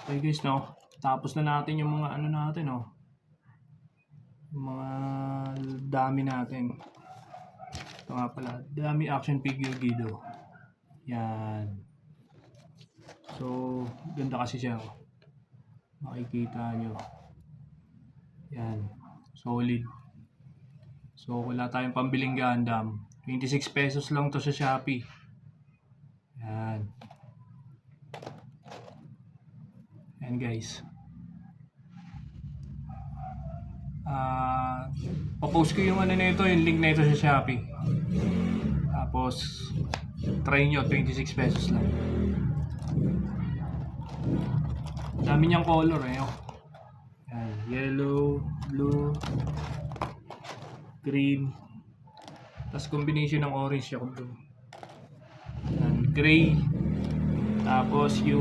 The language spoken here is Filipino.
Okay guys, no? Tapos na natin yung mga ano natin, no? Yung mga dami natin. Ito nga pala, dami action figure Guido. Yan. So, ganda kasi siya. Makikita nyo. Yan. Solid. So, wala tayong pambiling Gundam. 26 pesos lang to sa Shopee. Yan. Yan guys. Papost ko yung ano nito, yung link na ito sa Shopee. Tapos try nyo, 26 pesos lang. Dami niyang color eh. Yan. Yellow, blue, green. Tapos combination ng orange yung blue. Yan. Gray. Tapos yung